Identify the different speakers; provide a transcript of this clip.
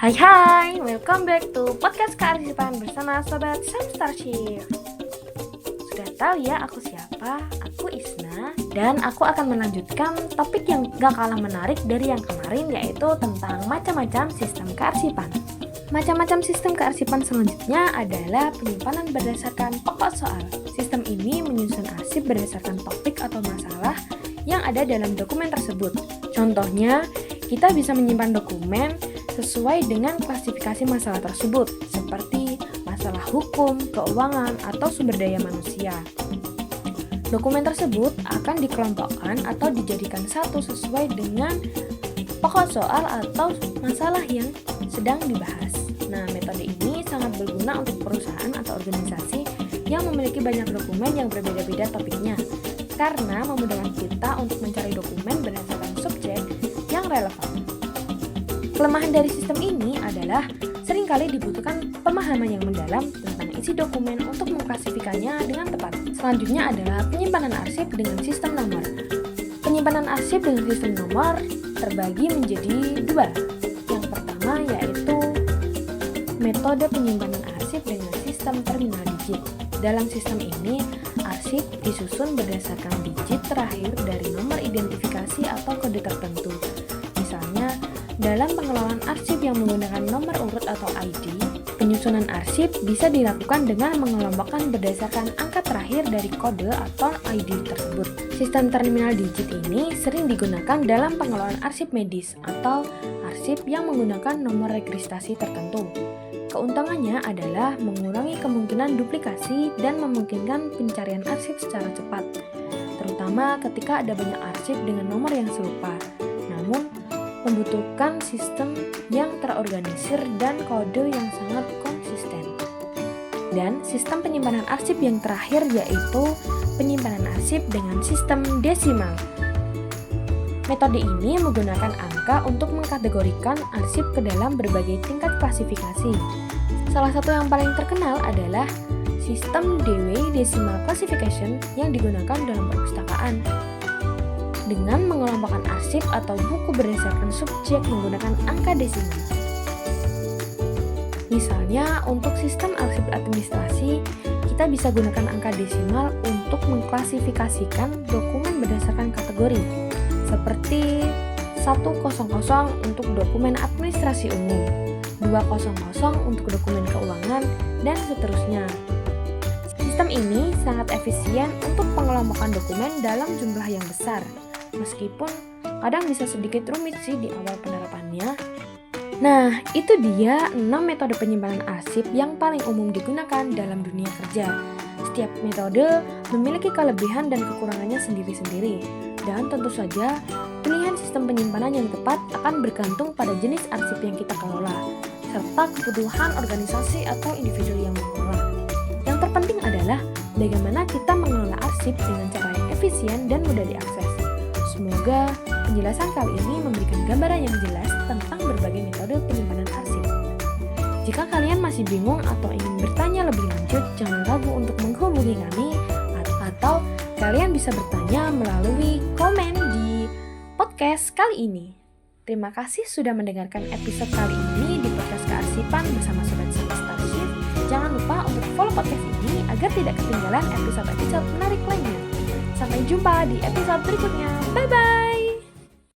Speaker 1: Hai, welcome back to podcast kearsipan bersama Sobat Samstarship. Sudah tahu ya aku siapa? Aku Isna, dan aku akan melanjutkan topik yang gak kalah menarik dari yang kemarin, yaitu tentang macam-macam sistem kearsipan. Macam-macam sistem kearsipan selanjutnya adalah penyimpanan berdasarkan pokok soal. Sistem ini menyusun arsip berdasarkan topik atau masalah yang ada dalam dokumen tersebut. Contohnya, kita bisa menyimpan dokumen sesuai dengan klasifikasi masalah tersebut, seperti masalah hukum, keuangan, atau sumber daya manusia. Dokumen tersebut akan dikelompokkan atau dijadikan satu sesuai dengan pokok soal atau masalah yang sedang dibahas. Nah, metode ini sangat berguna untuk perusahaan atau organisasi yang memiliki banyak dokumen yang berbeda-beda topiknya, karena memudahkan kita untuk mencari dokumen berdasarkan subjek yang relevan. Kelemahan dari sistem ini adalah seringkali dibutuhkan pemahaman yang mendalam tentang isi dokumen untuk mengklasifikasinya dengan tepat. Selanjutnya adalah penyimpanan arsip dengan sistem nomor. Penyimpanan arsip dengan sistem nomor terbagi menjadi dua. Yang pertama yaitu metode penyimpanan arsip dengan sistem terminal digit. Dalam sistem ini, arsip disusun berdasarkan digit terakhir dari nomor identifikasi atau kode tertentu. Misalnya, dalam pengelolaan arsip yang menggunakan nomor urut atau ID, penyusunan arsip bisa dilakukan dengan mengelompokkan berdasarkan angka terakhir dari kode atau ID tersebut. Sistem terminal digit ini sering digunakan dalam pengelolaan arsip medis atau arsip yang menggunakan nomor registrasi tertentu. Keuntungannya adalah mengurangi kemungkinan duplikasi dan memungkinkan pencarian arsip secara cepat, terutama ketika ada banyak arsip dengan nomor yang serupa. Namun, membutuhkan sistem yang terorganisir dan kode yang sangat konsisten. Dan sistem penyimpanan arsip yang terakhir yaitu penyimpanan arsip dengan sistem desimal. Metode ini menggunakan angka untuk mengkategorikan arsip ke dalam berbagai tingkat klasifikasi. Salah satu yang paling terkenal adalah sistem Dewey Decimal Classification yang digunakan dalam perpustakaan. Dengan mengelompokkan arsip atau buku berdasarkan subjek menggunakan angka desimal. Misalnya, untuk sistem arsip administrasi, kita bisa gunakan angka desimal untuk mengklasifikasikan dokumen berdasarkan kategori, seperti 100 untuk dokumen administrasi umum, 200 untuk dokumen keuangan, dan seterusnya. Sistem ini sangat efisien untuk pengelompokan dokumen dalam jumlah yang besar, meskipun kadang bisa sedikit rumit sih di awal penerapannya. Nah, itu dia 6 metode penyimpanan arsip yang paling umum digunakan dalam dunia kerja. Setiap metode memiliki kelebihan dan kekurangannya sendiri-sendiri. Dan tentu saja, pilihan sistem penyimpanan yang tepat akan bergantung pada jenis arsip yang kita kelola, serta kebutuhan organisasi atau individu yang mengelola. Yang terpenting adalah bagaimana kita mengelola arsip dengan cara yang efisien dan mudah diakses. Semoga penjelasan kali ini memberikan gambaran yang jelas tentang berbagai metode penyimpanan arsip. Jika kalian masih bingung atau ingin bertanya lebih lanjut, jangan ragu untuk menghubungi kami atau kalian bisa bertanya melalui komen di podcast kali ini. Terima kasih sudah mendengarkan episode kali ini di podcast kearsipan bersama Sobat Samstarship. Jangan lupa untuk follow podcast ini agar tidak ketinggalan episode-episode menarik lainnya. Sampai jumpa di episode berikutnya.